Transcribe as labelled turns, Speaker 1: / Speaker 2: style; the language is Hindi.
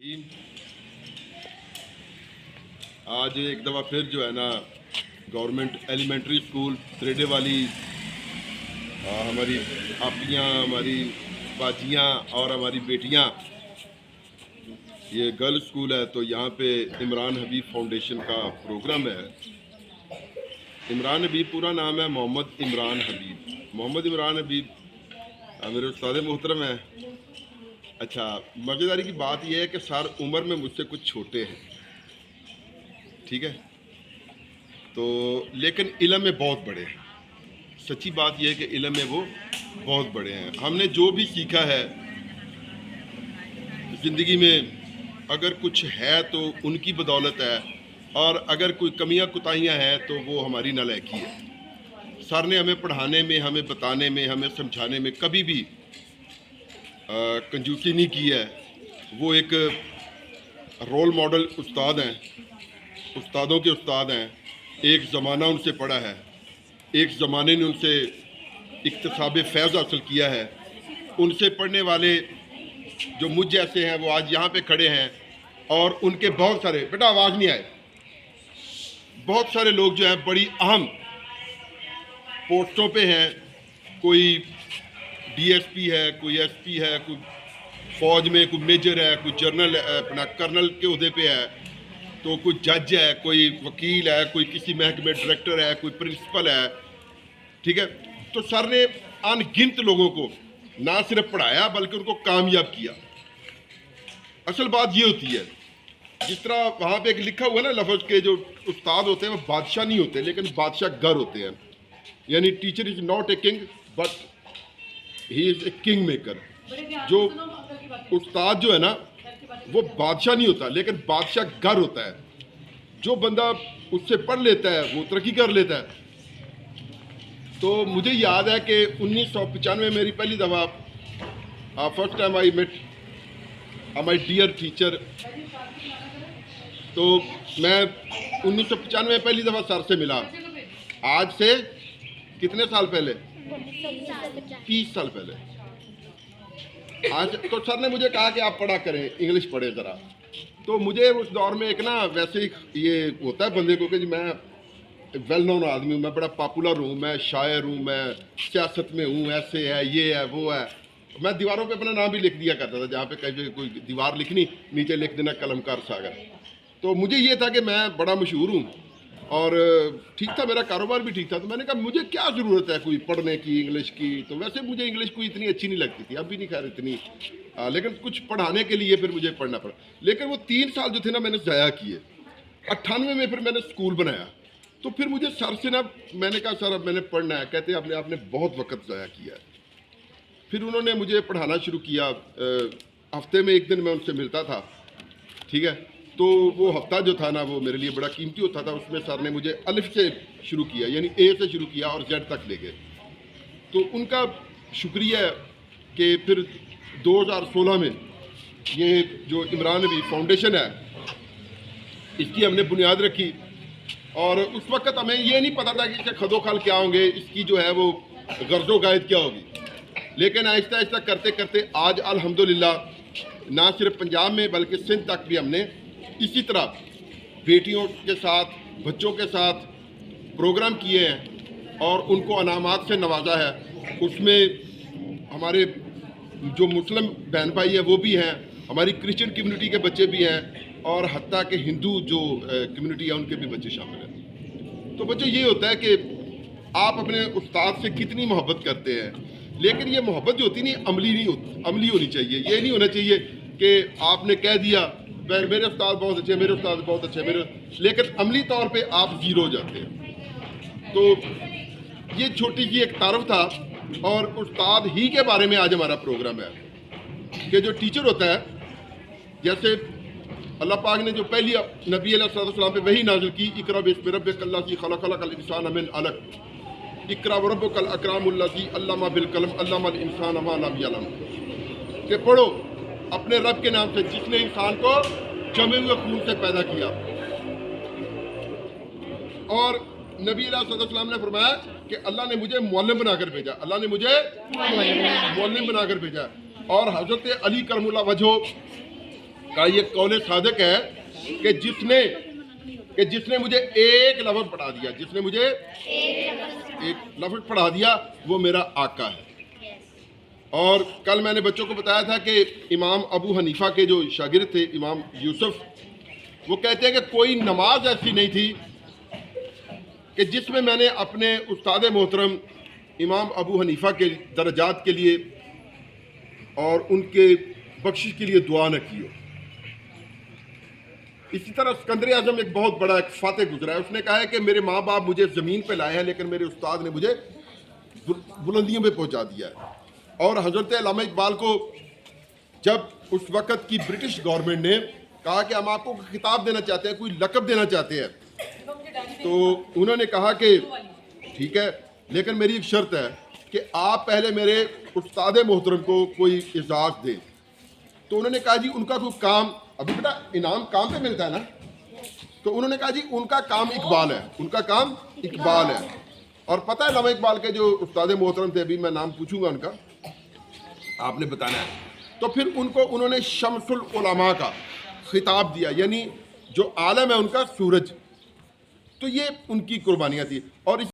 Speaker 1: टीम आज एक दफ़ा फिर जो है ना गवर्नमेंट एलिमेंट्री स्कूल त्रेडे वाली हमारी आपियाँ, हमारी बाजियाँ और हमारी बेटियाँ, ये गर्ल्स स्कूल है। तो यहाँ पे इमरान हबीब फाउंडेशन का प्रोग्राम है। इमरान हबीब पूरा नाम है मोहम्मद इमरान हबीब। मोहम्मद इमरान हबीब मेरे उस्ताद मोहतरम है। अच्छा, मज़ेदारी की बात यह है कि सर उम्र में मुझसे कुछ छोटे हैं, ठीक है, तो लेकिन इल्म में बहुत बड़े हैं। सच्ची बात यह है कि इल्म में वो बहुत बड़े हैं। हमने जो भी सीखा है ज़िंदगी में, अगर कुछ है तो उनकी बदौलत है, और अगर कोई कमियां कुताहियां हैं तो वो हमारी नालायकी है। सर ने हमें पढ़ाने में, हमें बताने में, हमें समझाने में कभी भी कंजूसी नहीं की है। वो एक रोल मॉडल उस्ताद हैं, उस्तादों के उस्ताद हैं। एक ज़माना उनसे पढ़ा है, एक ज़माने ने उनसे इक्तसाब फैज़ हासिल किया है। उनसे पढ़ने वाले जो मुझ जैसे हैं वो आज यहाँ पे खड़े हैं, और उनके बहुत सारे, बेटा आवाज़ नहीं आए, बहुत सारे लोग जो हैं बड़ी अहम पोस्टों पे हैं। कोई डीएसपी है, कोई एसपी है, कोई फ़ौज में कोई मेजर है, कोई जनरल अपना कर्नल के ओहदे पे है, तो कोई जज है, कोई वकील है, कोई किसी महकमे डायरेक्टर है, कोई प्रिंसिपल है, ठीक है। तो सर ने अनगिनत लोगों को ना सिर्फ पढ़ाया बल्कि उनको कामयाब किया। असल बात ये होती है, जिस तरह वहाँ पे एक लिखा हुआ ना लफ्ज़ के, जो उस्ताद होते हैं वो बादशाह नहीं होते लेकिन बादशाह गर होते हैं। यानी teacher is not a king but he is a king maker. जो उस्ताद जो है ना वो बादशाह नहीं होता लेकिन बादशाह गर होता है। जो बंदा उससे पढ़ लेता है वो तरक्की कर लेता है। तो मुझे याद है कि 1995 में मेरी पहली दफ़ा first time I met my dear teacher. तो मैं 1995 में पहली दफ़ा सर से मिला। आज से कितने साल पहले? 30 साल पहले। आज तो सर ने मुझे कहा कि आप पढ़ा करें, इंग्लिश पढ़े ज़रा। तो मुझे उस दौर में एक ना वैसे ही ये होता है बंदे को कि मैं वेल नोन आदमी हूँ, मैं बड़ा पॉपुलर हूँ, मैं शायर हूँ, मैं सियासत में हूँ, ऐसे है, ये है, वो है। मैं दीवारों पे अपना नाम भी लिख दिया करता था, जहाँ पे कहीं कोई दीवार लिखनी, नीचे लिख देना कलमकार सागर। तो मुझे ये था कि मैं बड़ा मशहूर हूँ और ठीक था, मेरा कारोबार भी ठीक था। तो मैंने कहा मुझे क्या ज़रूरत है कोई पढ़ने की, इंग्लिश की। तो वैसे मुझे इंग्लिश कोई इतनी अच्छी नहीं लगती थी, अब भी नहीं खैर इतनी, लेकिन कुछ पढ़ाने के लिए फिर मुझे पढ़ना पड़ा। लेकिन वो 3 साल जो थे ना मैंने ज़ाया किए। 98 में फिर मैंने स्कूल बनाया। तो फिर मुझे सर से ना, मैंने कहा सर अब मैंने पढ़ना है। कहते हैं आपने बहुत वक्त ज़ाया किया है। फिर उन्होंने मुझे पढ़ाना शुरू किया। हफ्ते में एक दिन मैं उनसे मिलता था, ठीक है। तो वो हफ्ता जो था ना वो मेरे लिए बड़ा कीमती होता था। उसमें सर ने मुझे अलिफ से शुरू किया, यानी ए से शुरू किया और जेड तक ले गए। तो उनका शुक्रिया कि फिर 2016 में ये जो इमरान हबीब फाउंडेशन है इसकी हमने बुनियाद रखी। और उस वक्त हमें ये नहीं पता था कि इसके खदोखल क्या होंगे, इसकी जो है वो गर्जो गायद क्या होगी। लेकिन आहिस्ता आहिस्ता करते करते आज अल्हम्दुलिल्लाह ना सिर्फ पंजाब में बल्कि सिंध तक भी हमने इसी तरह बेटियों के साथ, बच्चों के साथ प्रोग्राम किए हैं और उनको अनामात से नवाजा है। उसमें हमारे जो मुस्लिम बहन भाई हैं वो भी हैं, हमारी क्रिश्चियन कम्युनिटी के बच्चे भी हैं, और हत्ता के हिंदू जो कम्युनिटी है उनके भी बच्चे शामिल हैं। तो बच्चों ये होता है कि आप अपने उस्ताद से कितनी मोहब्बत करते हैं, लेकिन ये मोहब्बत जो होती नहीं अमली नहीं होती, अमली होनी चाहिए। ये नहीं होना चाहिए कि आपने कह दिया मेरे उस्ताद बहुत अच्छे, मेरे उस्ताद बहुत अच्छे, लेकिन अमली तौर पे आप ज़ीरो हो जाते हैं। तो ये छोटी सी एक तारफ था, और उस्ताद ही के बारे में आज हमारा प्रोग्राम है कि जो टीचर होता है, जैसे अल्लाह पाक ने जो पहली नबी अलैहिस्सलाम पे वही नाज़िल की, इक़रा बिस्मि रब्बिकल्लज़ी खलक़ल इंसान मिन अलक़, इक़रा व रब्बुकल अकरमुल्लज़ी अल्लमा बिल कलम अल्लमल इंसान मा लम यअलम, कि पढ़ो अपने रब के नाम से जिसने इंसान को जमे हुए खून से पैदा किया। और नबी अलैहिस्सलाम ने फरमाया कि अल्लाह ने मुझे मुअल्लिम बनाकर भेजा, अल्लाह ने मुझे मुअल्लिम बनाकर भेजा। और हज़रत अली करमुल्लाह वजहो कहा ये कौले सादक है कि जिसने मुझे एक लफ्ज़ पढ़ा दिया, जिसने मुझे एक लफ्ज़ पढ़ा दिया वो मेरा आका है। और कल मैंने बच्चों को बताया था कि इमाम अबू हनीफा के जो शागिर्द थे इमाम यूसुफ, वो कहते हैं कि कोई नमाज ऐसी नहीं थी कि जिसमें मैंने अपने उस्ताद मोहतरम इमाम अबू हनीफा के दर्जात के लिए और उनके बख्शिश के लिए दुआ न की हो। इसी तरह सिकंदर आजम एक बहुत बड़ा एक फातह गुजरा है। उसने कहा है कि मेरे माँ बाप मुझे ज़मीन पे लाए हैं लेकिन मेरे उस्ताद ने मुझे बुलंदियों पे पहुंचा दिया है। और हज़रत अल्लामा इकबाल को जब उस वक़्त की ब्रिटिश गवर्नमेंट ने कहा कि हम आपको खिताब देना चाहते हैं, कोई लक़ब देना चाहते हैं, तो उन्होंने कहा कि ठीक है लेकिन मेरी एक शर्त है कि आप पहले मेरे उस्ताद मोहतरम को कोई इजाज़त दें। तो उन्होंने कहा जी उनका कोई काम, अभी बेटा इनाम काम पे मिलता है ना, तो उन्होंने कहा जी उनका काम इकबाल है, उनका काम इकबाल है। और पता है अल्लामा इकबाल के जो उस्ताद मोहतरम थे, अभी मैं नाम पूछूंगा उनका, आपने बताना है। तो फिर उनको उन्होंने शम्सुल उलमा का खिताब दिया, यानी जो आलम है उनका सूरज। तो ये उनकी कुर्बानियाँ थी। और